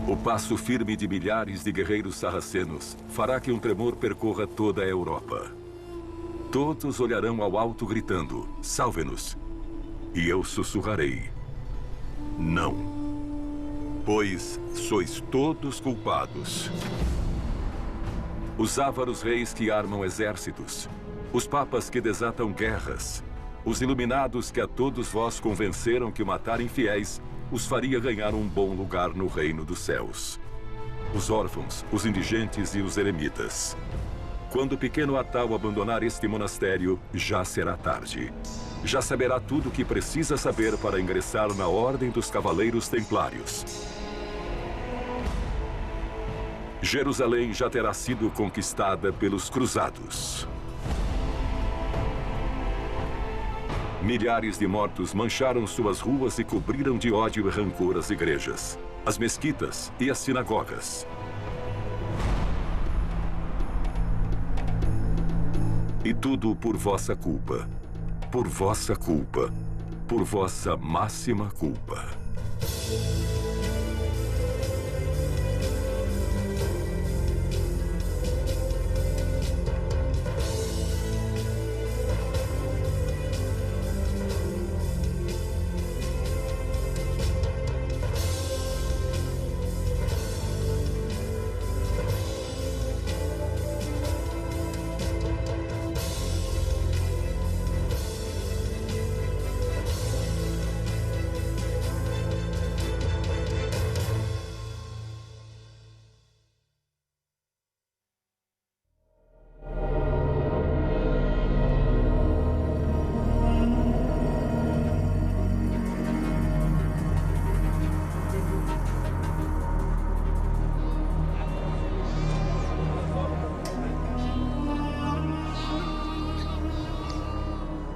O passo firme de milhares de guerreiros sarracenos fará que um tremor percorra toda a Europa. Todos olharão ao alto gritando, salve-nos. E eu sussurrarei, não. Pois sois todos culpados. Os ávaros reis que armam exércitos, os papas que desatam guerras, os iluminados que a todos vós convenceram que matar infiéis os faria ganhar um bom lugar no reino dos céus. Os órfãos, os indigentes e os eremitas. Quando o pequeno Atal abandonar este monastério, já será tarde. Já saberá tudo o que precisa saber para ingressar na Ordem dos Cavaleiros Templários. Jerusalém já terá sido conquistada pelos cruzados. Milhares de mortos mancharam suas ruas e cobriram de ódio e rancor as igrejas, as mesquitas e as sinagogas. E tudo por vossa culpa. Por vossa culpa. Por vossa máxima culpa.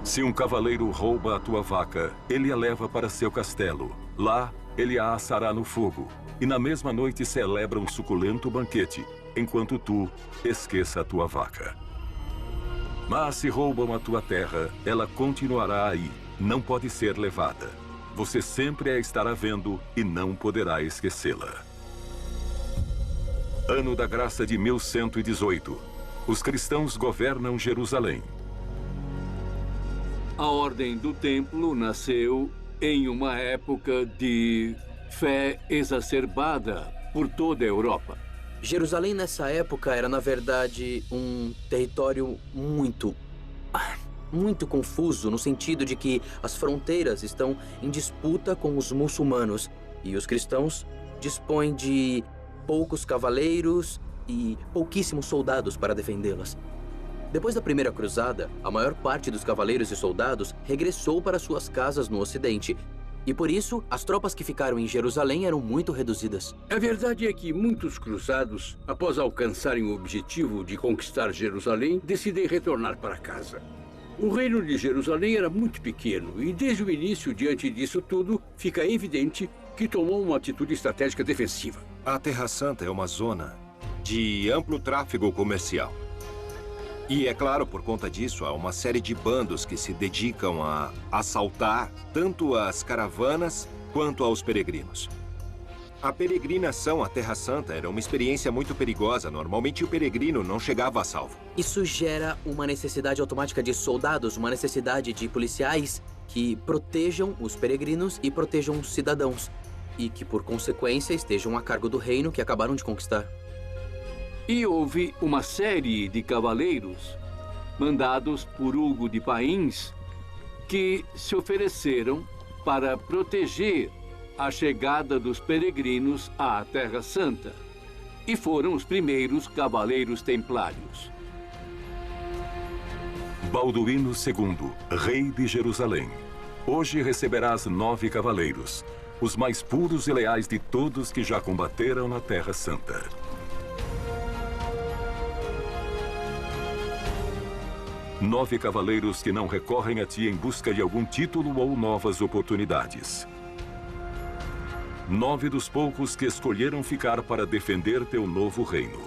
Se um cavaleiro rouba a tua vaca, ele a leva para seu castelo. Lá, ele a assará no fogo. E na mesma noite celebra um suculento banquete, enquanto tu esqueça a tua vaca. Mas se roubam a tua terra, ela continuará aí. Não pode ser levada. Você sempre a estará vendo e não poderá esquecê-la. Ano da graça de 1118. Os cristãos governam Jerusalém. A Ordem do Templo nasceu em uma época de fé exacerbada por toda a Europa. Jerusalém nessa época era, na verdade, um território muito confuso, no sentido de que as fronteiras estão em disputa com os muçulmanos e os cristãos dispõem de poucos cavaleiros e pouquíssimos soldados para defendê-las. Depois da Primeira Cruzada, a maior parte dos cavaleiros e soldados regressou para suas casas no Ocidente. E por isso, as tropas que ficaram em Jerusalém eram muito reduzidas. A verdade é que muitos cruzados, após alcançarem o objetivo de conquistar Jerusalém, decidem retornar para casa. O reino de Jerusalém era muito pequeno e, desde o início, diante disso tudo, fica evidente que tomou uma atitude estratégica defensiva. A Terra Santa é uma zona de amplo tráfego comercial. E, é claro, por conta disso, há uma série de bandos que se dedicam a assaltar tanto as caravanas quanto aos peregrinos. A peregrinação à Terra Santa era uma experiência muito perigosa. Normalmente, o peregrino não chegava a salvo. Isso gera uma necessidade automática de soldados, uma necessidade de policiais que protejam os peregrinos e protejam os cidadãos. E que, por consequência, estejam a cargo do reino que acabaram de conquistar. E houve uma série de cavaleiros, mandados por Hugo de Pains, que se ofereceram para proteger a chegada dos peregrinos à Terra Santa. E foram os primeiros cavaleiros templários. Balduíno II, rei de Jerusalém. Hoje receberás 9 cavaleiros, os mais puros e leais de todos que já combateram na Terra Santa. Nove cavaleiros que não recorrem a ti em busca de algum título ou novas oportunidades. 9 dos poucos que escolheram ficar para defender teu novo reino.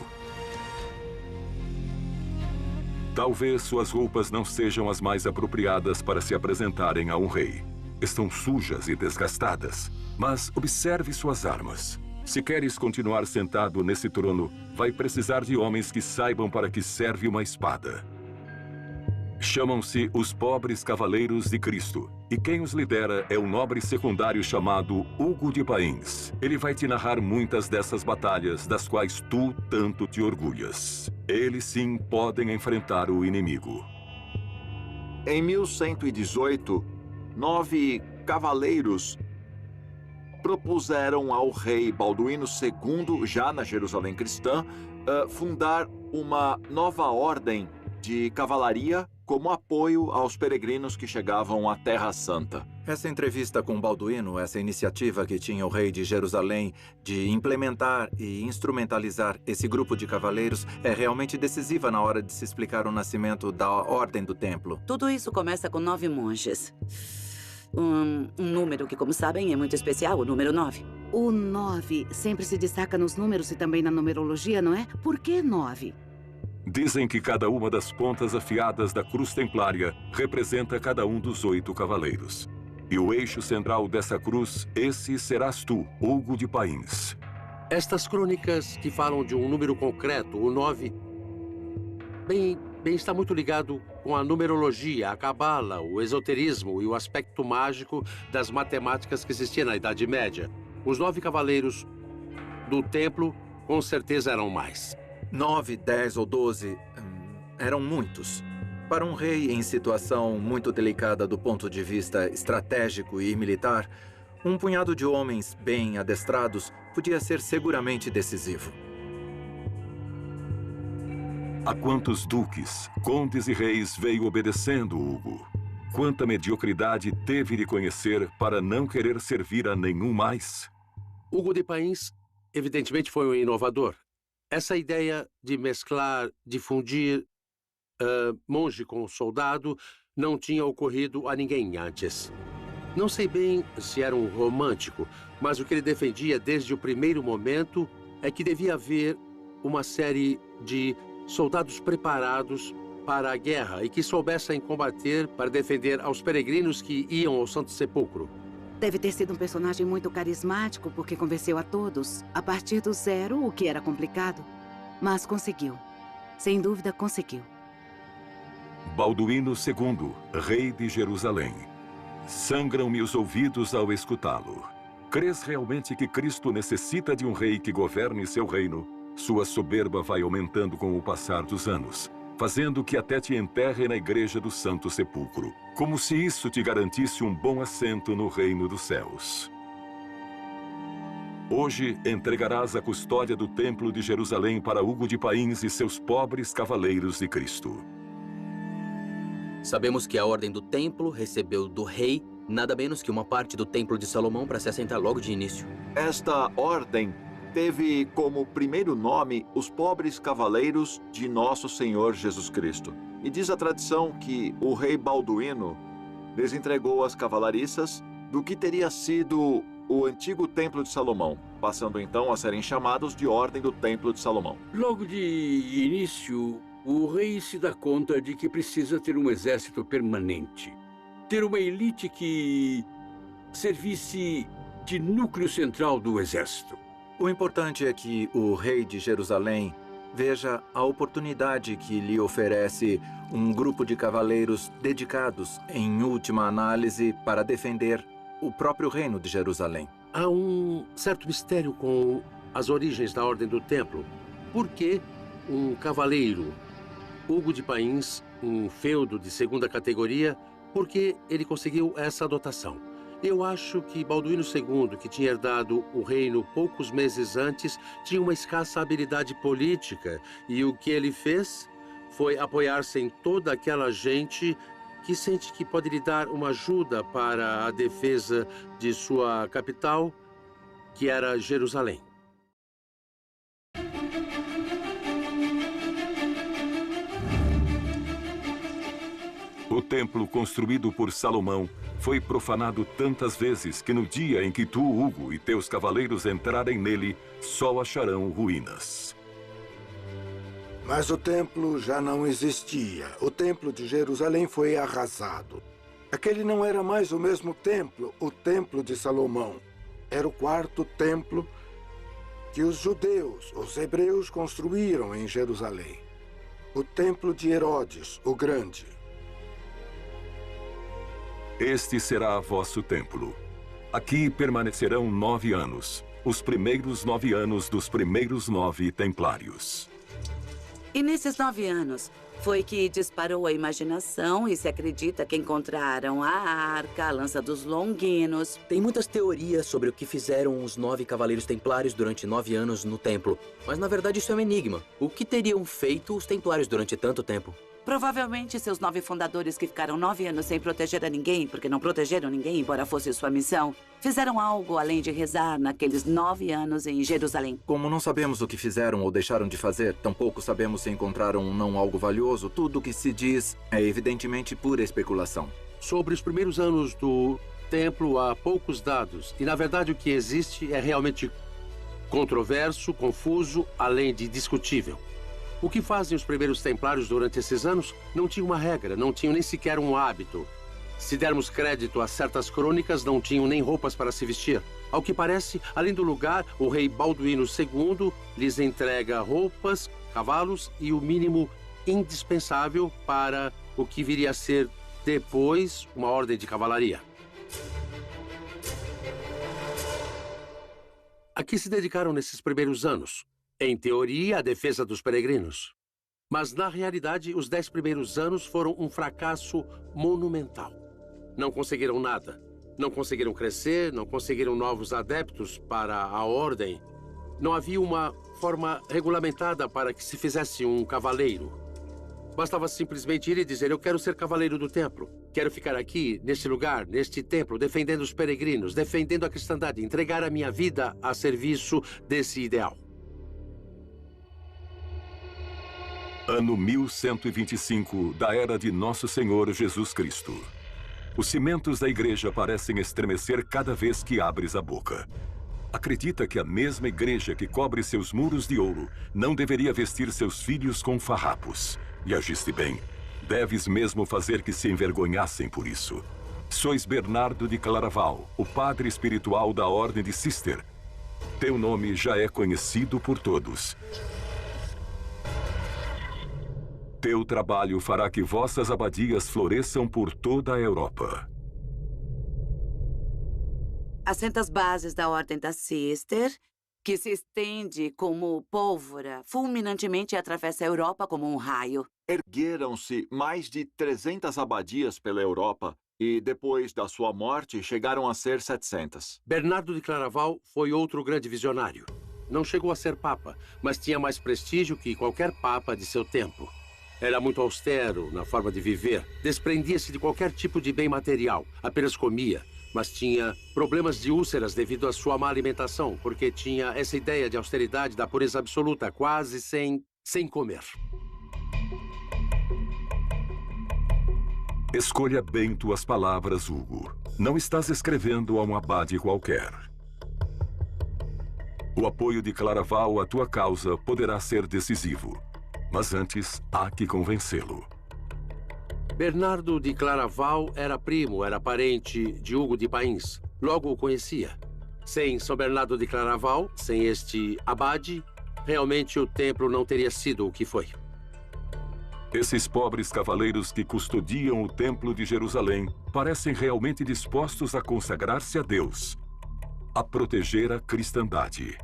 Talvez suas roupas não sejam as mais apropriadas para se apresentarem a um rei. Estão sujas e desgastadas, mas observe suas armas. Se queres continuar sentado nesse trono, vai precisar de homens que saibam para que serve uma espada. Chamam-se os pobres cavaleiros de Cristo, e quem os lidera é um nobre secundário chamado Hugo de Pains. Ele vai te narrar muitas dessas batalhas das quais tu tanto te orgulhas. Eles sim podem enfrentar o inimigo. Em 1118, 9 cavaleiros propuseram ao rei Balduíno II, já na Jerusalém cristã, fundar uma nova ordem de cavalaria como apoio aos peregrinos que chegavam à Terra Santa. Essa entrevista com Balduíno, essa iniciativa que tinha o rei de Jerusalém de implementar e instrumentalizar esse grupo de cavaleiros é realmente decisiva na hora de se explicar o nascimento da Ordem do Templo. Tudo isso começa com 9 monges. Um número que, como sabem, é muito especial, o número 9. O 9 sempre se destaca nos números e também na numerologia, não é? Por que 9? Dizem que cada uma das pontas afiadas da cruz templária representa cada um dos 8 cavaleiros. E o eixo central dessa cruz, esse serás tu, Hugo de Pains. Estas crônicas que falam de um número concreto, o 9, bem, está muito ligado com a numerologia, a cabala, o esoterismo e o aspecto mágico das matemáticas que existia na Idade Média. Os 9 cavaleiros do templo, com certeza, eram mais. 9, 10 ou 12 eram muitos. Para um rei em situação muito delicada do ponto de vista estratégico e militar, um punhado de homens bem adestrados podia ser seguramente decisivo. A quantos duques, condes e reis veio obedecendo Hugo? Quanta mediocridade teve de conhecer para não querer servir a nenhum mais? Hugo de Pains, evidentemente, foi um inovador. Essa ideia de mesclar, de fundir monge com soldado não tinha ocorrido a ninguém antes. Não sei bem se era um romântico, mas o que ele defendia desde o primeiro momento é que devia haver uma série de soldados preparados para a guerra e que soubessem combater para defender aos peregrinos que iam ao Santo Sepulcro. Deve ter sido um personagem muito carismático, porque convenceu a todos, a partir do zero, o que era complicado. Mas conseguiu. Sem dúvida, conseguiu. Balduíno II, rei de Jerusalém. Sangram-me os ouvidos ao escutá-lo. Crês realmente que Cristo necessita de um rei que governe seu reino? Sua soberba vai aumentando com o passar dos anos, fazendo que até te enterre na igreja do Santo Sepulcro, como se isso te garantisse um bom assento no reino dos céus. Hoje entregarás a custódia do Templo de Jerusalém para Hugo de Pains e seus pobres cavaleiros de Cristo. Sabemos que a Ordem do Templo recebeu do rei nada menos que uma parte do Templo de Salomão para se assentar logo de início. Esta ordem teve como primeiro nome os pobres cavaleiros de Nosso Senhor Jesus Cristo. E diz a tradição que o rei Balduíno lhes entregou as cavalariças do que teria sido o antigo Templo de Salomão, passando então a serem chamados de Ordem do Templo de Salomão. Logo de início, o rei se dá conta de que precisa ter um exército permanente. Ter uma elite que servisse de núcleo central do exército. O importante é que o rei de Jerusalém veja a oportunidade que lhe oferece um grupo de cavaleiros dedicados, em última análise, para defender o próprio reino de Jerusalém. Há um certo mistério com as origens da Ordem do Templo. Por que um cavaleiro, Hugo de Pains, um feudo de segunda categoria, por que ele conseguiu essa dotação? Eu acho que Balduíno II, que tinha herdado o reino poucos meses antes, tinha uma escassa habilidade política. E o que ele fez foi apoiar-se em toda aquela gente que sente que pode lhe dar uma ajuda para a defesa de sua capital, que era Jerusalém. O templo construído por Salomão foi profanado tantas vezes que no dia em que tu, Hugo, e teus cavaleiros entrarem nele, só acharão ruínas. Mas o templo já não existia. O templo de Jerusalém foi arrasado. Aquele não era mais o mesmo templo, o templo de Salomão. Era o quarto templo que os judeus, os hebreus, construíram em Jerusalém. O templo de Herodes, o Grande. Este será vosso templo. Aqui permanecerão 9 anos, os primeiros 9 anos dos primeiros 9 templários. E nesses 9 anos, foi que disparou a imaginação e se acredita que encontraram a arca, a lança dos longinos. Tem muitas teorias sobre o que fizeram os 9 cavaleiros templários durante 9 anos no templo. Mas na verdade isso é um enigma. O que teriam feito os templários durante tanto tempo? Provavelmente seus 9 fundadores que ficaram 9 anos sem proteger a ninguém, porque não protegeram ninguém, embora fosse sua missão, fizeram algo além de rezar naqueles 9 anos em Jerusalém. Como não sabemos o que fizeram ou deixaram de fazer, tampouco sabemos se encontraram ou não algo valioso, tudo o que se diz é evidentemente pura especulação. Sobre os primeiros anos do templo, há poucos dados. E, na verdade, o que existe é realmente controverso, confuso, além de discutível. O que fazem os primeiros templários durante esses anos? Não tinham uma regra, não tinham nem sequer um hábito. Se dermos crédito a certas crônicas, não tinham nem roupas para se vestir. Ao que parece, além do lugar, o rei Balduíno II lhes entrega roupas, cavalos e o mínimo indispensável para o que viria a ser depois uma ordem de cavalaria. A que se dedicaram nesses primeiros anos? Em teoria, a defesa dos peregrinos. Mas, na realidade, os 10 primeiros anos foram um fracasso monumental. Não conseguiram nada. Não conseguiram crescer, não conseguiram novos adeptos para a ordem. Não havia uma forma regulamentada para que se fizesse um cavaleiro. Bastava simplesmente ir e dizer, eu quero ser cavaleiro do templo. Quero ficar aqui, neste lugar, neste templo, defendendo os peregrinos, defendendo a cristandade, entregar a minha vida a serviço desse ideal. Ano 1125 da era de Nosso Senhor Jesus Cristo. Os cimentos da igreja parecem estremecer cada vez que abres a boca. Acredita que a mesma igreja que cobre seus muros de ouro não deveria vestir seus filhos com farrapos. E agiste bem. Deves mesmo fazer que se envergonhassem por isso. Sois Bernardo de Claraval, o padre espiritual da Ordem de Cister. Teu nome já é conhecido por todos. Teu trabalho fará que vossas abadias floresçam por toda a Europa. Assenta as bases da Ordem da Cister, que se estende como pólvora fulminantemente e atravessa a Europa como um raio. Ergueram-se mais de 300 abadias pela Europa e, depois da sua morte, chegaram a ser 700. Bernardo de Claraval foi outro grande visionário. Não chegou a ser papa, mas tinha mais prestígio que qualquer papa de seu tempo. Era muito austero na forma de viver, desprendia-se de qualquer tipo de bem material, apenas comia, mas tinha problemas de úlceras devido à sua má alimentação, porque tinha essa ideia de austeridade, da pureza absoluta, quase sem comer. Escolha bem tuas palavras, Hugo. Não estás escrevendo a um abade qualquer. O apoio de Claraval à tua causa poderá ser decisivo. Mas antes, há que convencê-lo. Bernardo de Claraval era primo, era parente de Hugo de Pains. Logo o conhecia. Sem São Bernardo de Claraval, sem este abade, realmente o templo não teria sido o que foi. Esses pobres cavaleiros que custodiam o templo de Jerusalém parecem realmente dispostos a consagrar-se a Deus, a proteger a cristandade.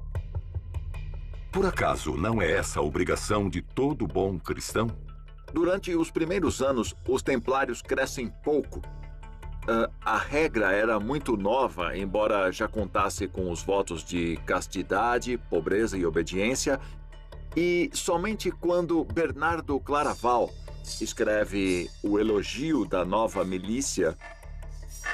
Por acaso, não é essa a obrigação de todo bom cristão? Durante os primeiros anos, os templários crescem pouco. A regra era muito nova, embora já contasse com os votos de castidade, pobreza e obediência. E somente quando Bernardo Claraval escreve o elogio da nova milícia,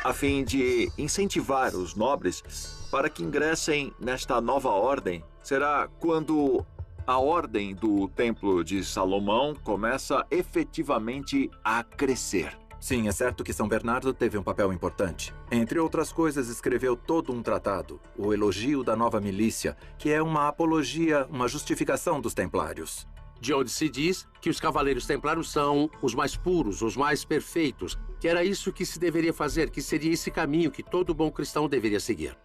a fim de incentivar os nobres para que ingressem nesta nova ordem, será quando a ordem do Templo de Salomão começa efetivamente a crescer. Sim, é certo que São Bernardo teve um papel importante. Entre outras coisas, escreveu todo um tratado, o Elogio da Nova Milícia, que é uma apologia, uma justificação dos templários. De onde se diz que os cavaleiros templários são os mais puros, os mais perfeitos, que era isso que se deveria fazer, que seria esse caminho que todo bom cristão deveria seguir.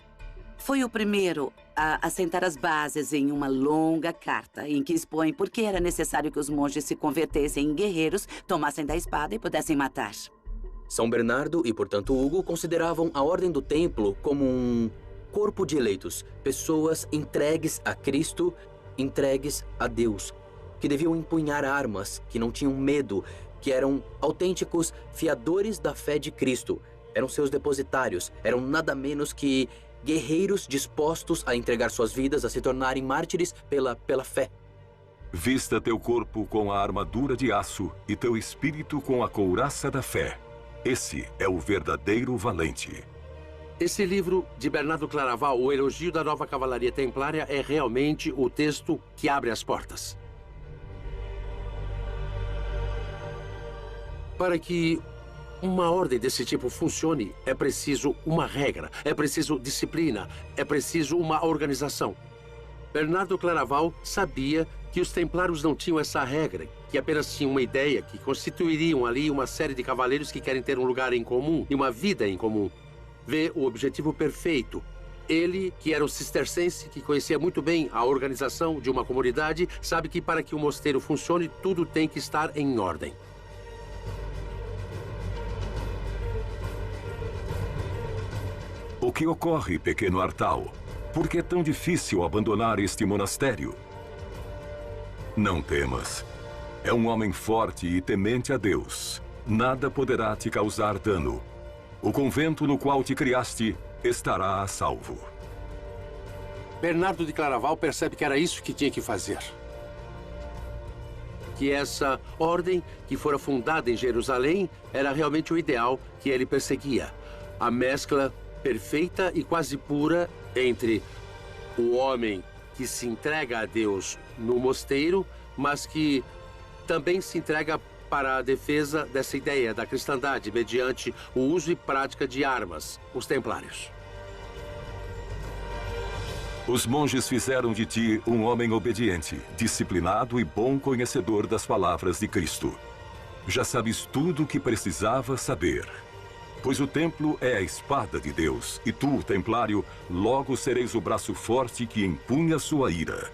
foi o primeiro a assentar as bases em uma longa carta em que expõe por que era necessário que os monges se convertessem em guerreiros, tomassem da espada e pudessem matar. São Bernardo e, portanto, Hugo consideravam a Ordem do Templo como um corpo de eleitos, pessoas entregues a Cristo, entregues a Deus, que deviam empunhar armas, que não tinham medo, que eram autênticos fiadores da fé de Cristo. Eram seus depositários, eram nada menos que guerreiros dispostos a entregar suas vidas, a se tornarem mártires pela fé. Vista teu corpo com a armadura de aço e teu espírito com a couraça da fé. Esse é o verdadeiro valente. Esse livro de Bernardo Claraval, O Elogio da Nova Cavalaria Templária, é realmente o texto que abre as portas. Para que uma ordem desse tipo funcione, é preciso uma regra, é preciso disciplina, é preciso uma organização. Bernardo Claraval sabia que os templários não tinham essa regra, que apenas tinham uma ideia, que constituiriam ali uma série de cavaleiros que querem ter um lugar em comum e uma vida em comum. Vê o objetivo perfeito. Ele, que era um cistercense, que conhecia muito bem a organização de uma comunidade, sabe que para que um mosteiro funcione, tudo tem que estar em ordem. O que ocorre, pequeno Artal? Por que é tão difícil abandonar este monastério? Não temas. É um homem forte e temente a Deus. Nada poderá te causar dano. O convento no qual te criaste estará a salvo. Bernardo de Claraval percebe que era isso que tinha que fazer. Que essa ordem que fora fundada em Jerusalém era realmente o ideal que ele perseguia. A mescla perfeita e quase pura entre o homem que se entrega a Deus no mosteiro, mas que também se entrega para a defesa dessa ideia da cristandade mediante o uso e prática de armas, os templários. Os monges fizeram de ti um homem obediente, disciplinado e bom conhecedor das palavras de Cristo. Já sabes tudo o que precisava saber. Pois o templo é a espada de Deus, e tu, templário, logo sereis o braço forte que empunha sua ira.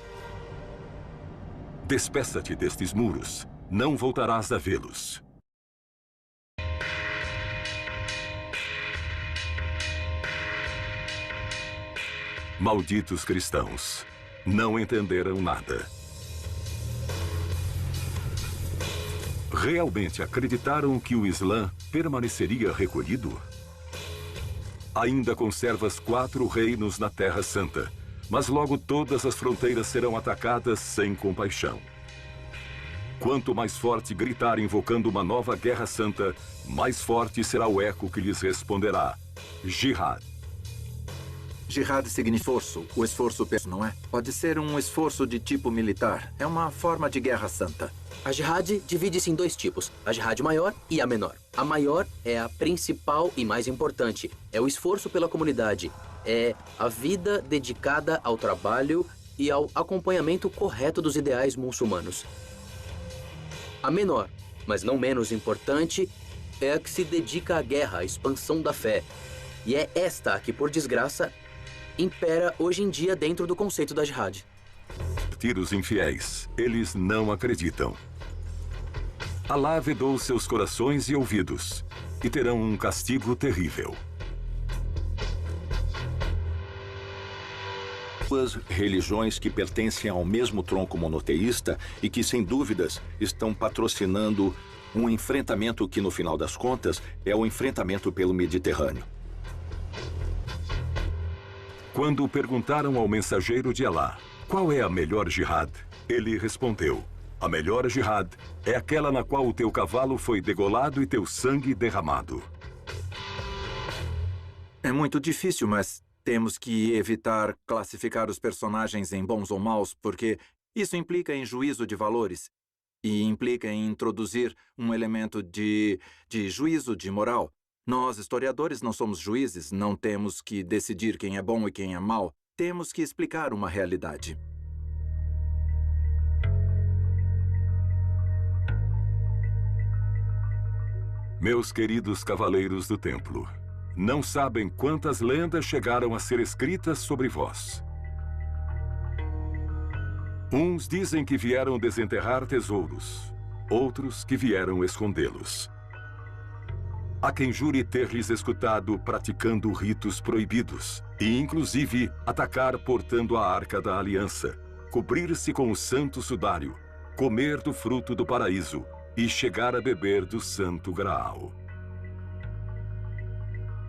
Despeça-te destes muros, não voltarás a vê-los. Malditos cristãos, não entenderam nada. Realmente acreditaram que o Islã permaneceria recolhido? Ainda conservas 4 reinos na Terra Santa, mas logo todas as fronteiras serão atacadas sem compaixão. Quanto mais forte gritar invocando uma nova guerra santa, mais forte será o eco que lhes responderá: Jihad. Jihad significa esforço. O esforço, não é? Pode ser um esforço de tipo militar. É uma forma de guerra santa. A jihad divide-se em 2 tipos, a jihad maior e a menor. A maior é a principal e mais importante. É o esforço pela comunidade. É a vida dedicada ao trabalho e ao acompanhamento correto dos ideais muçulmanos. A menor, mas não menos importante, é a que se dedica à guerra, à expansão da fé. E é esta a que, por desgraça, impera hoje em dia dentro do conceito da jihad. Os infiéis, eles não acreditam. Alá vedou seus corações e ouvidos, e terão um castigo terrível. Duas religiões que pertencem ao mesmo tronco monoteísta e que, sem dúvidas, estão patrocinando um enfrentamento que, no final das contas, é o enfrentamento pelo Mediterrâneo. Quando perguntaram ao mensageiro de Alá qual é a melhor jihad, ele respondeu: a melhor jihad é aquela na qual o teu cavalo foi degolado e teu sangue derramado. É muito difícil, mas temos que evitar classificar os personagens em bons ou maus, porque isso implica em juízo de valores e implica em introduzir um elemento de juízo de moral. Nós, historiadores, não somos juízes, não temos que decidir quem é bom e quem é mau. Temos que explicar uma realidade. Meus queridos cavaleiros do templo, Não sabem quantas lendas chegaram a ser escritas sobre vós. Uns dizem que vieram desenterrar tesouros, outros que vieram escondê-los. Há quem jure ter lhes escutado praticando ritos proibidos e, inclusive, atacar portando a Arca da Aliança, cobrir-se com o santo sudário, comer do fruto do paraíso e chegar a beber do santo Graal.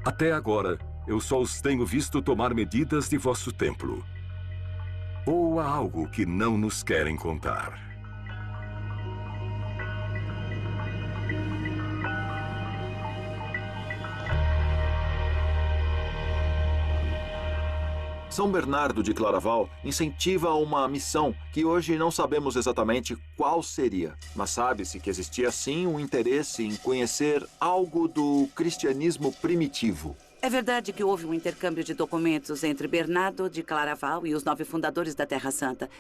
Até agora, eu só os tenho visto tomar medidas de vosso templo. Ou há algo que não nos querem contar? São Bernardo de Claraval incentiva uma missão que hoje não sabemos exatamente qual seria, mas sabe-se que existia sim um interesse em conhecer algo do cristianismo primitivo. É verdade que houve um intercâmbio de documentos entre Bernardo de Claraval e os 9 fundadores da Terra Santa,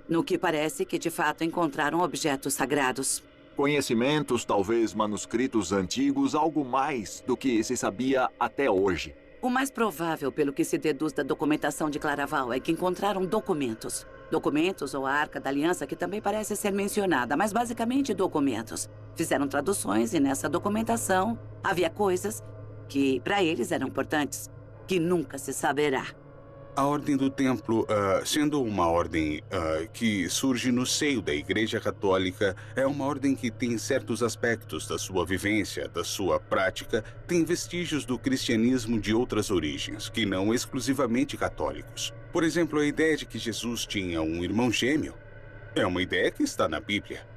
no que parece que de fato encontraram objetos sagrados. Conhecimentos, talvez manuscritos antigos, algo mais do que se sabia até hoje. O mais provável, pelo que se deduz da documentação de Claraval, é que encontraram documentos. Documentos ou a Arca da Aliança, que também parece ser mencionada, mas basicamente documentos. Fizeram traduções e nessa documentação havia coisas que para eles eram importantes, que nunca se saberá. A Ordem do Templo, sendo uma ordem que surge no seio da Igreja Católica, é uma ordem que tem certos aspectos da sua vivência, da sua prática, tem vestígios do cristianismo de outras origens, que não exclusivamente católicos. Por exemplo, a ideia de que Jesus tinha um irmão gêmeo é uma ideia que está na Bíblia.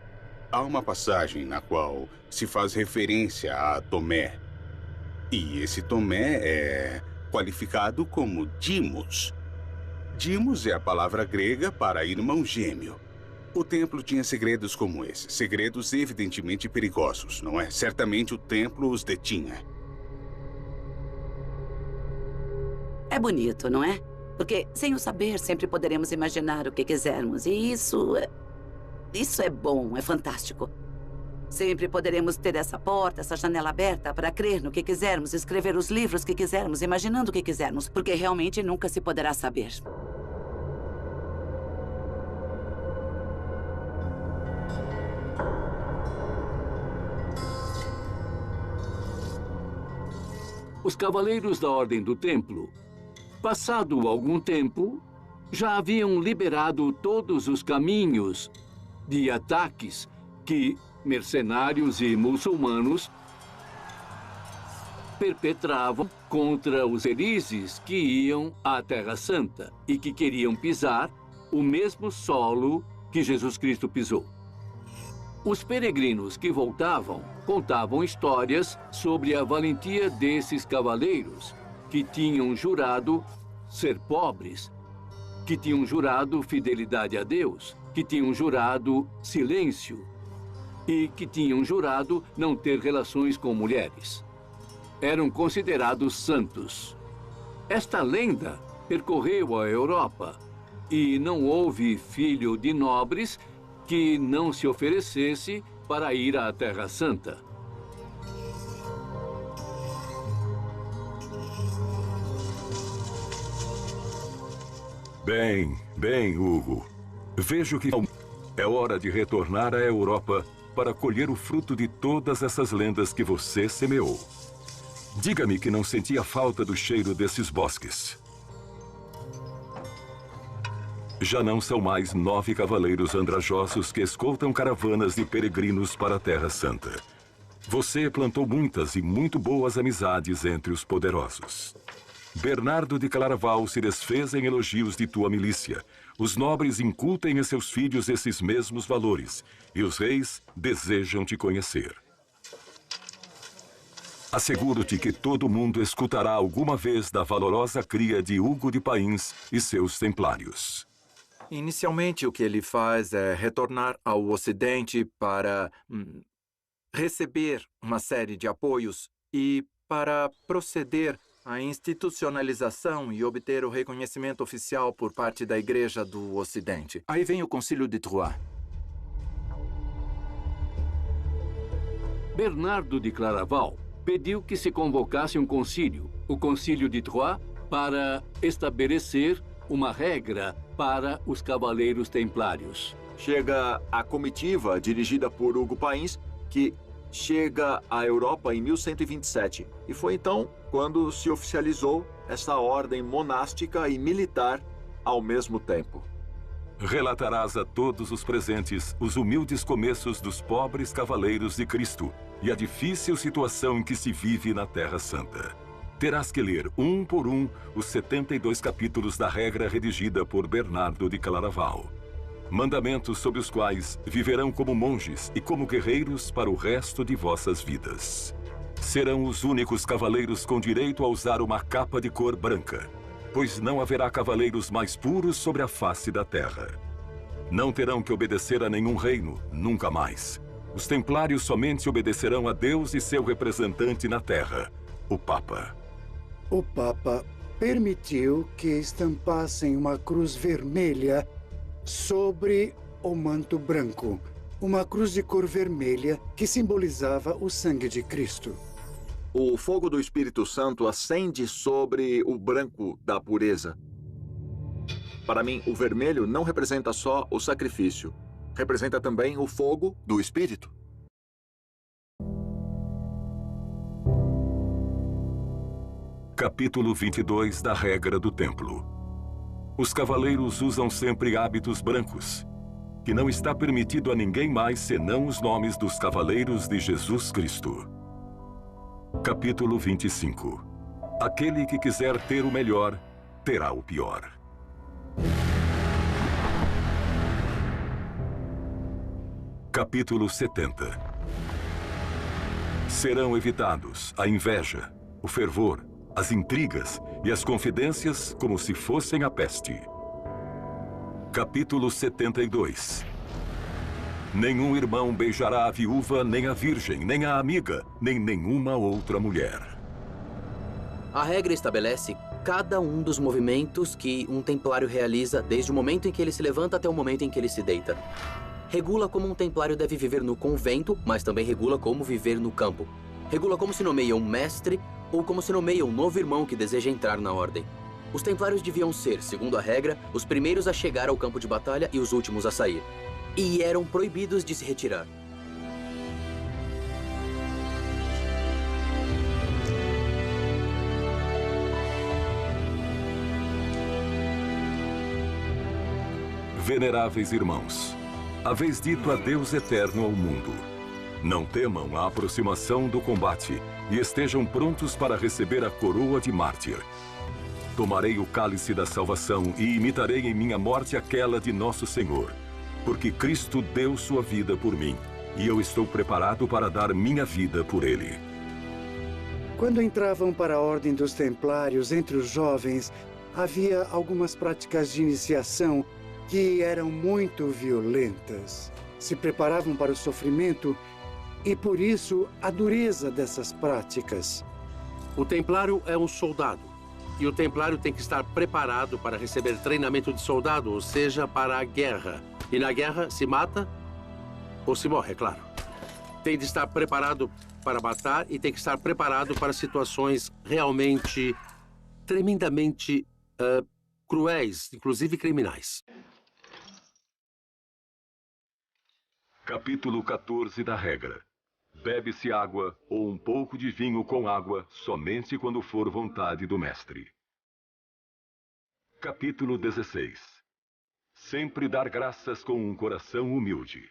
Há uma passagem na qual se faz referência a Tomé, e esse Tomé é qualificado como Dimos. Dimos é a palavra grega para irmão gêmeo. O templo tinha segredos como esse, segredos evidentemente perigosos, não é? Certamente o templo os detinha. É bonito, não é? Porque sem o saber sempre poderemos imaginar o que quisermos, e isso é bom, é fantástico. Sempre poderemos ter essa porta, essa janela aberta para crer no que quisermos, escrever os livros que quisermos, imaginando o que quisermos, porque realmente nunca se poderá saber. Os Cavaleiros da Ordem do Templo, passado algum tempo, já haviam liberado todos os caminhos de ataques que mercenários e muçulmanos perpetravam contra os felizes que iam à Terra Santa e que queriam pisar o mesmo solo que Jesus Cristo pisou. Os peregrinos que voltavam contavam histórias sobre a valentia desses cavaleiros que tinham jurado ser pobres, que tinham jurado fidelidade a Deus, que tinham jurado silêncio e que tinham jurado não ter relações com mulheres. Eram considerados santos. Esta lenda percorreu a Europa e não houve filho de nobres que não se oferecesse para ir à Terra Santa. Bem, Hugo. Vejo que é hora de retornar à Europa para colher o fruto de todas essas lendas que você semeou. Diga-me que não sentia falta do cheiro desses bosques. Já não são mais 9 cavaleiros andrajosos que escoltam caravanas de peregrinos para a Terra Santa. Você plantou muitas e muito boas amizades entre os poderosos. Bernardo de Claraval se desfez em elogios de tua milícia. Os nobres incutem em seus filhos esses mesmos valores, e os reis desejam te conhecer. Asseguro-te que todo mundo escutará alguma vez da valorosa cria de Hugo de Pains e seus templários. Inicialmente, o que ele faz é retornar ao Ocidente para receber uma série de apoios e para proceder à institucionalização e obter o reconhecimento oficial por parte da Igreja do Ocidente. Aí vem o Concílio de Troyes. Bernardo de Claraval pediu que se convocasse um concílio, o Concílio de Troyes, para estabelecer uma regra para os cavaleiros templários. Chega a comitiva dirigida por Hugo Pains, que chega à Europa em 1127. E foi então quando se oficializou essa ordem monástica e militar ao mesmo tempo. Relatarás a todos os presentes os humildes começos dos pobres cavaleiros de Cristo e a difícil situação em que se vive na Terra Santa. Terás que ler um por um os 72 capítulos da regra redigida por Bernardo de Claraval. Mandamentos sobre os quais viverão como monges e como guerreiros para o resto de vossas vidas. Serão os únicos cavaleiros com direito a usar uma capa de cor branca, pois não haverá cavaleiros mais puros sobre a face da terra. Não terão que obedecer a nenhum reino, nunca mais. Os templários somente obedecerão a Deus e seu representante na terra, o Papa. O Papa permitiu que estampassem uma cruz vermelha sobre o manto branco. Uma cruz de cor vermelha que simbolizava o sangue de Cristo. O fogo do Espírito Santo acende sobre o branco da pureza. Para mim, o vermelho não representa só o sacrifício. Representa também o fogo do Espírito. Capítulo 22 da Regra do Templo. Os cavaleiros usam sempre hábitos brancos, que não está permitido a ninguém mais senão os nomes dos cavaleiros de Jesus Cristo. Capítulo 25. Aquele que quiser ter o melhor, terá o pior. Capítulo 70. Serão evitados a inveja, o fervor, as intrigas e as confidências como se fossem a peste. Capítulo 72. Nenhum irmão beijará a viúva, nem a virgem, nem a amiga, nem nenhuma outra mulher. A regra estabelece cada um dos movimentos que um templário realiza desde o momento em que ele se levanta até o momento em que ele se deita. Regula como um templário deve viver no convento, mas também regula como viver no campo. Regula como se nomeia um mestre ou como se nomeia um novo irmão que deseja entrar na ordem. Os templários deviam ser, segundo a regra, os primeiros a chegar ao campo de batalha e os últimos a sair. E eram proibidos de se retirar. Veneráveis irmãos, haveis dito adeus eterno ao mundo. Não temam a aproximação do combate e estejam prontos para receber a coroa de mártir. Tomarei o cálice da salvação e imitarei em minha morte aquela de nosso Senhor, porque Cristo deu sua vida por mim, e eu estou preparado para dar minha vida por ele. Quando entravam para a Ordem dos Templários entre os jovens, havia algumas práticas de iniciação que eram muito violentas. Se preparavam para o sofrimento e, por isso, a dureza dessas práticas. O templário é um soldado. E o templário tem que estar preparado para receber treinamento de soldado, ou seja, para a guerra. E na guerra se mata ou se morre, é claro. Tem de estar preparado para matar e tem que estar preparado para situações realmente, tremendamente cruéis, inclusive criminais. Capítulo 14 da Regra. Bebe-se água ou um pouco de vinho com água somente quando for vontade do mestre. Capítulo 16. Sempre dar graças com um coração humilde.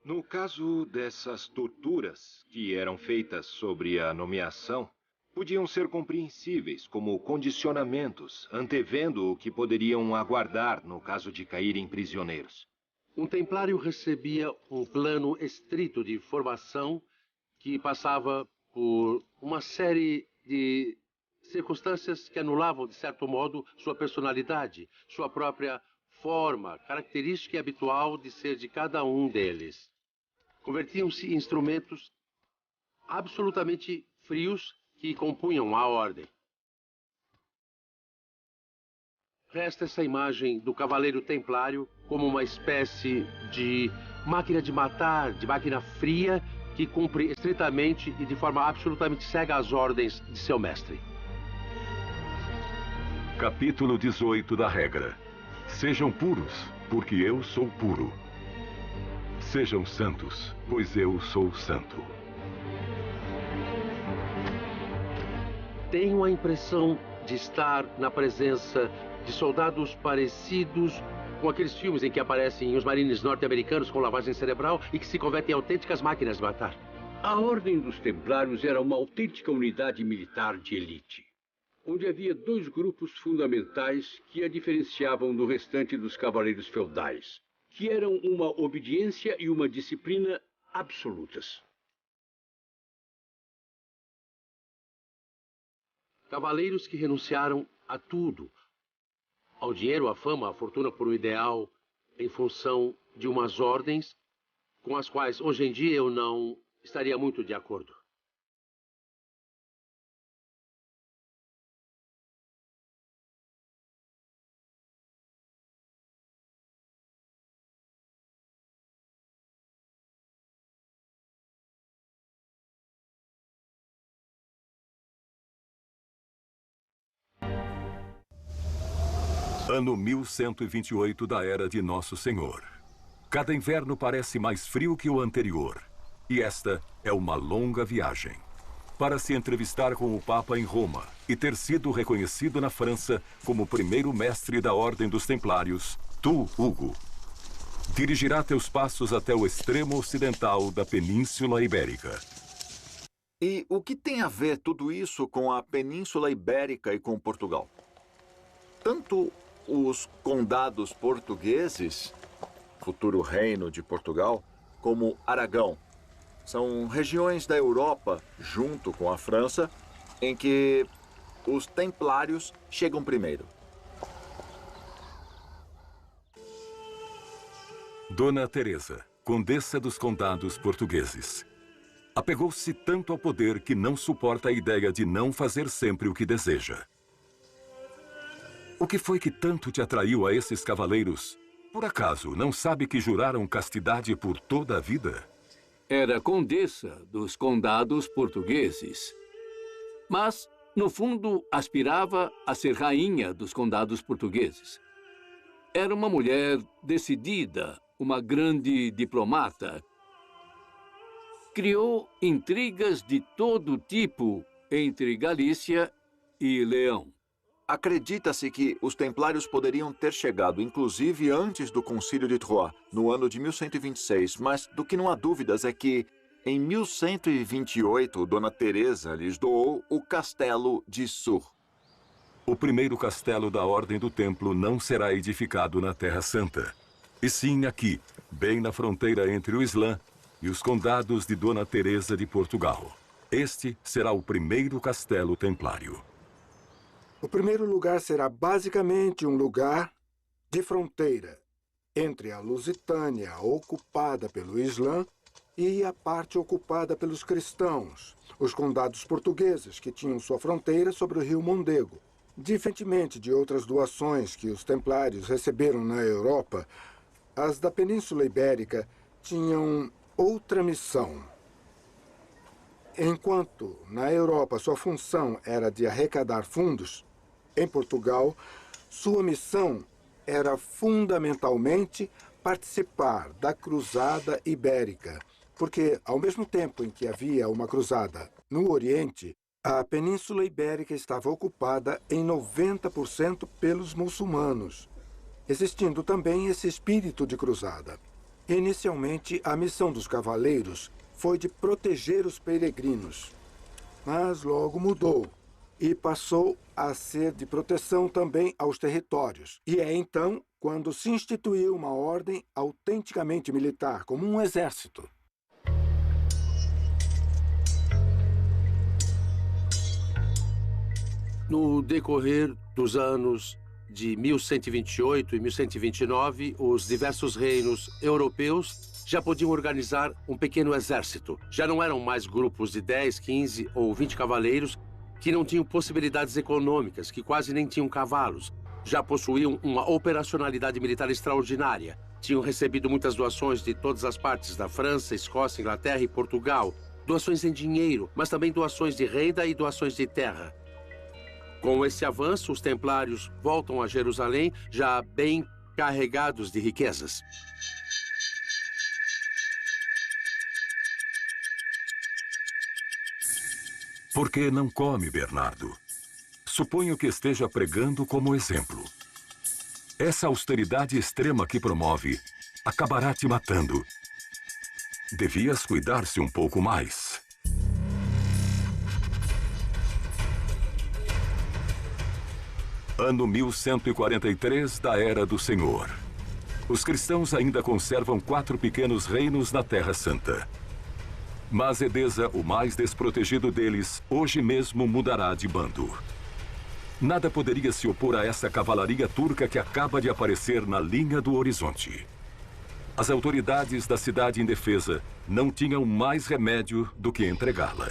No caso dessas torturas que eram feitas sobre a nomeação, podiam ser compreensíveis como condicionamentos, antevendo o que poderiam aguardar no caso de caírem prisioneiros. Um templário recebia um plano estrito de formação que passava por uma série de circunstâncias que anulavam, de certo modo, sua personalidade, sua própria forma, característica habitual de ser de cada um deles. Convertiam-se em instrumentos absolutamente frios que compunham a ordem. resta essa imagem do Cavaleiro Templário como uma espécie de máquina de matar, de máquina fria, que cumpre estritamente e de forma absolutamente cega as ordens de seu mestre. Capítulo 18 da regra. Sejam puros, porque eu sou puro. Sejam santos, pois eu sou santo. Tenho a impressão de estar na presença de soldados parecidos com aqueles filmes em que aparecem os marines norte-americanos com lavagem cerebral e que se convertem em autênticas máquinas de matar. A Ordem dos Templários era uma autêntica unidade militar de elite, onde havia dois grupos fundamentais que a diferenciavam do restante dos cavaleiros feudais, que eram uma obediência e uma disciplina absolutas. Cavaleiros que renunciaram a tudo, ao dinheiro, à fama, à fortuna por um ideal, em função de umas ordens com as quais hoje em dia eu não estaria muito de acordo. Ano 1128 da Era de Nosso Senhor. Cada inverno parece mais frio que o anterior. E esta é uma longa viagem. Para se entrevistar com o Papa em Roma e ter sido reconhecido na França como primeiro mestre da Ordem dos Templários, tu, Hugo, dirigirá teus passos até o extremo ocidental da Península Ibérica. E o que tem a ver tudo isso com a Península Ibérica e com Portugal? Tanto os condados portugueses, futuro reino de Portugal, como Aragão, são regiões da Europa, junto com a França, em que os templários chegam primeiro. Dona Teresa, condessa dos condados portugueses. Apegou-se tanto ao poder que não suporta a ideia de não fazer sempre o que deseja. O que foi que tanto te atraiu a esses cavaleiros? Por acaso, não sabe que juraram castidade por toda a vida? Era condessa dos condados portugueses. Mas, no fundo, aspirava a ser rainha dos condados portugueses. Era uma mulher decidida, uma grande diplomata. Criou intrigas de todo tipo entre Galícia e Leão. Acredita-se que os templários poderiam ter chegado, inclusive, antes do Concílio de Troyes, no ano de 1126, mas do que não há dúvidas é que, em 1128, Dona Teresa lhes doou o castelo de Sur. O primeiro castelo da Ordem do Templo não será edificado na Terra Santa, e sim aqui, bem na fronteira entre o Islã e os condados de Dona Teresa de Portugal. Este será o primeiro castelo templário. O primeiro lugar será basicamente um lugar de fronteira entre a Lusitânia, ocupada pelo Islã, e a parte ocupada pelos cristãos, os condados portugueses, que tinham sua fronteira sobre o rio Mondego. Diferentemente de outras doações que os templários receberam na Europa, as da Península Ibérica tinham outra missão. Enquanto na Europa sua função era de arrecadar fundos, em Portugal, sua missão era fundamentalmente participar da Cruzada Ibérica, porque, ao mesmo tempo em que havia uma cruzada no Oriente, a Península Ibérica estava ocupada em 90% pelos muçulmanos, existindo também esse espírito de cruzada. Inicialmente, a missão dos cavaleiros foi de proteger os peregrinos, mas logo mudou e passou a ser de proteção também aos territórios. E é então quando se instituiu uma ordem autenticamente militar, como um exército. No decorrer dos anos de 1128 e 1129, os diversos reinos europeus já podiam organizar um pequeno exército. Já não eram mais grupos de 10, 15 ou 20 cavaleiros que não tinham possibilidades econômicas, que quase nem tinham cavalos. já possuíam uma operacionalidade militar extraordinária. Tinham recebido muitas doações de todas as partes da França, Escócia, Inglaterra e Portugal. Doações em dinheiro, mas também doações de renda e doações de terra. Com esse avanço, os templários voltam a Jerusalém já bem carregados de riquezas. Por que não come, Bernardo? Suponho que esteja pregando como exemplo. Essa austeridade extrema que promove acabará te matando. Devias cuidar-se um pouco mais. Ano 1143 da Era do Senhor. Os cristãos ainda conservam 4 pequenos reinos na Terra Santa. Mas Edesa, o mais desprotegido deles, hoje mesmo mudará de bando. Nada poderia se opor a essa cavalaria turca que acaba de aparecer na linha do horizonte. As autoridades da cidade indefesa não tinham mais remédio do que entregá-la.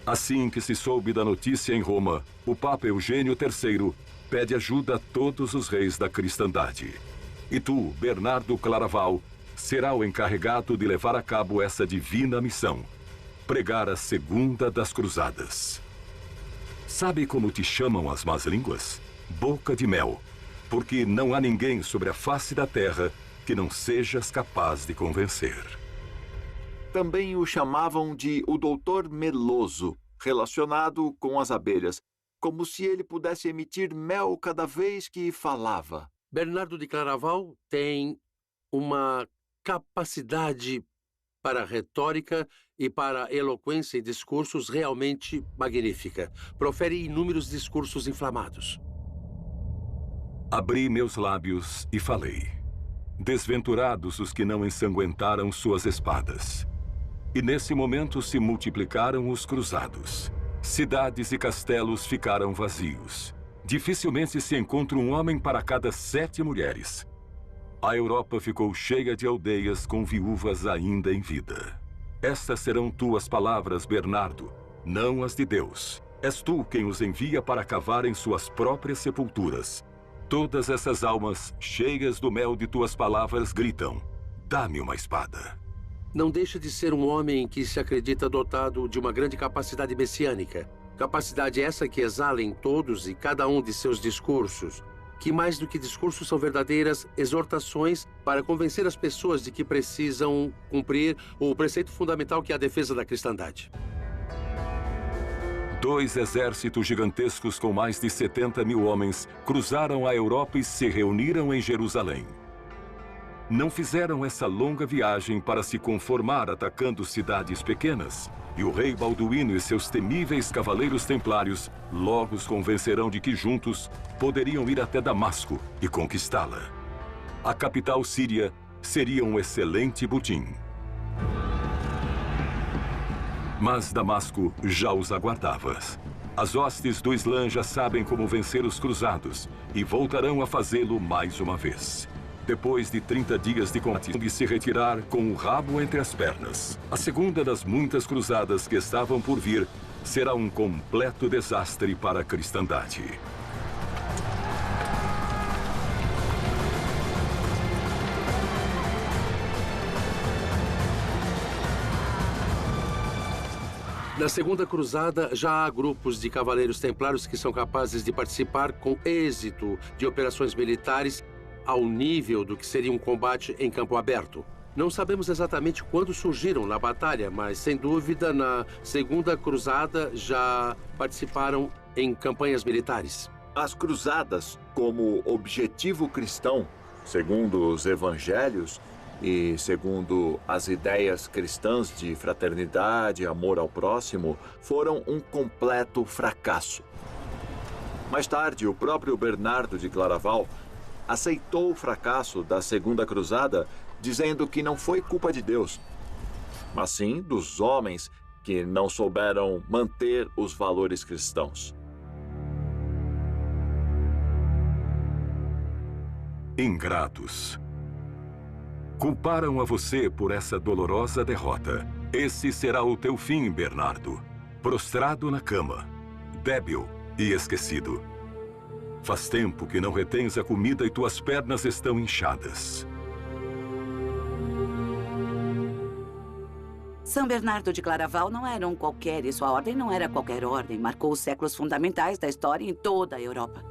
Assim que se soube da notícia em Roma, o Papa Eugênio III pede ajuda a todos os reis da cristandade. E tu, Bernardo Claraval, será o encarregado de levar a cabo essa divina missão: pregar a segunda das cruzadas. Sabe como te chamam as más línguas? Boca de mel, porque não há ninguém sobre a face da terra que não sejas capaz de convencer. Também o chamavam de o doutor meloso, relacionado com as abelhas, como se ele pudesse emitir mel cada vez que falava. Bernardo de Claraval tem uma capacidade para retórica e para eloquência em discursos realmente magnífica. Profere inúmeros discursos inflamados. Abri meus lábios e falei. Desventurados os que não ensanguentaram suas espadas. E nesse momento se multiplicaram os cruzados. Cidades e castelos ficaram vazios. Dificilmente se encontra um homem para cada 7 mulheres. A Europa ficou cheia de aldeias com viúvas ainda em vida. Estas serão tuas palavras, Bernardo, não as de Deus. És tu quem os envia para cavar em suas próprias sepulturas. Todas essas almas, cheias do mel de tuas palavras, gritam: dá-me uma espada. Não deixa de ser um homem que se acredita dotado de uma grande capacidade messiânica. Capacidade essa que exala em todos e cada um de seus discursos, que mais do que discursos são verdadeiras exortações para convencer as pessoas de que precisam cumprir o preceito fundamental que é a defesa da cristandade. 2 exércitos gigantescos com mais de 70 mil homens cruzaram a Europa e se reuniram em Jerusalém. Não fizeram essa longa viagem para se conformar atacando cidades pequenas, e o rei Balduíno e seus temíveis cavaleiros templários logo os convencerão de que juntos poderiam ir até Damasco e conquistá-la. A capital síria seria um excelente butim. Mas Damasco já os aguardava. As hostes do Islã já sabem como vencer os cruzados e voltarão a fazê-lo mais uma vez. Depois de 30 dias de combate, de se retirar com o rabo entre as pernas. A segunda das muitas cruzadas que estavam por vir será um completo desastre para a cristandade. Na Segunda Cruzada, já há grupos de cavaleiros templários que são capazes de participar com êxito de operações militares ao nível do que seria um combate em campo aberto. Não sabemos exatamente quando surgiram na batalha, mas, sem dúvida, na Segunda Cruzada já participaram em campanhas militares. As cruzadas, como objetivo cristão, segundo os evangelhos e segundo as ideias cristãs de fraternidade e amor ao próximo, foram um completo fracasso. Mais tarde, o próprio Bernardo de Claraval aceitou o fracasso da Segunda Cruzada, dizendo que não foi culpa de Deus, mas sim dos homens que não souberam manter os valores cristãos. Ingratos. Culparam a você por essa dolorosa derrota. Esse será o teu fim, Bernardo. prostrado na cama, débil e esquecido. Faz tempo que não retens a comida e tuas pernas estão inchadas. São Bernardo de Claraval não era um qualquer e sua ordem não era qualquer ordem. Marcou os séculos fundamentais da história em toda a Europa.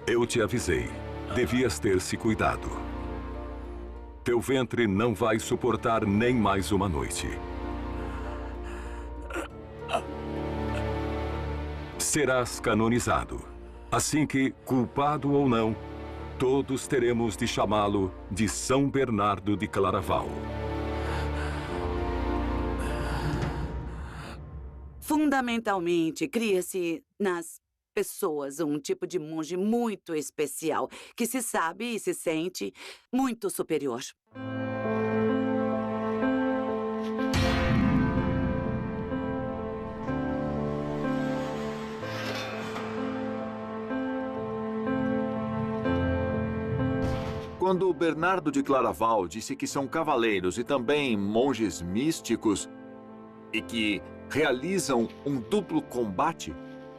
Eu te avisei. Devias ter-se cuidado. Teu ventre não vai suportar nem mais uma noite. Serás canonizado. Assim que, culpado ou não, todos teremos de chamá-lo de São Bernardo de Claraval. Fundamentalmente, cria-se nas pessoas um tipo de monge muito especial, que se sabe e se sente muito superior. Quando Bernardo de Claraval disse que são cavaleiros e também monges místicos e que realizam um duplo combate,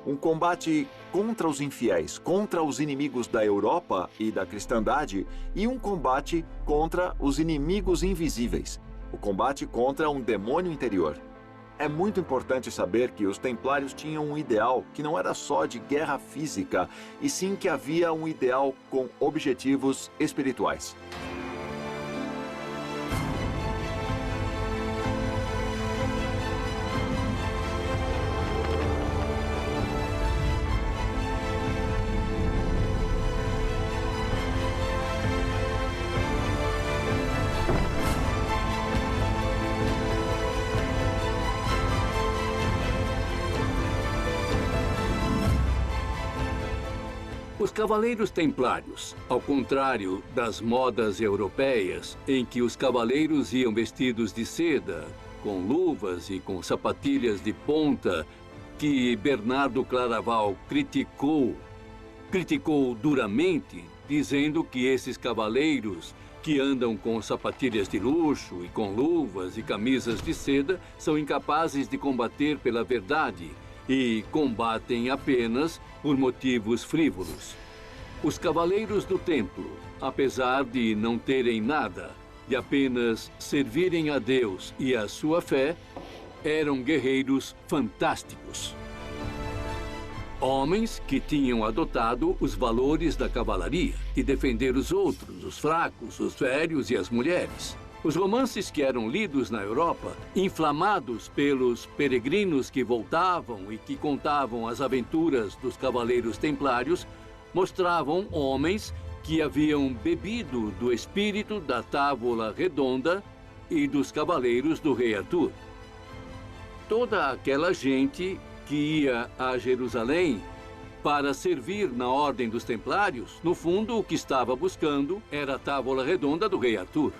um combate contra os infiéis, contra os inimigos da Europa e da cristandade, e um combate contra os inimigos invisíveis, o combate contra um demônio interior. É muito importante saber que os templários tinham um ideal que não era só de guerra física, e sim que havia um ideal com objetivos espirituais. Os cavaleiros templários, ao contrário das modas europeias, em que os cavaleiros iam vestidos de seda, com luvas e com sapatilhas de ponta, que Bernardo Claraval criticou duramente, dizendo que esses cavaleiros que andam com sapatilhas de luxo e com luvas e camisas de seda são incapazes de combater pela verdade e combatem apenas por motivos frívolos. Os cavaleiros do templo, apesar de não terem nada, de apenas servirem a Deus e a sua fé, eram guerreiros fantásticos. Homens que tinham adotado os valores da cavalaria e defender os outros, os fracos, os velhos e as mulheres. Os romances que eram lidos na Europa, inflamados pelos peregrinos que voltavam e que contavam as aventuras dos cavaleiros templários, mostravam homens que haviam bebido do espírito da Távola Redonda e dos cavaleiros do rei Arthur. Toda aquela gente que ia a Jerusalém para servir na Ordem dos Templários, no fundo, o que estava buscando era a Távola Redonda do rei Arthur.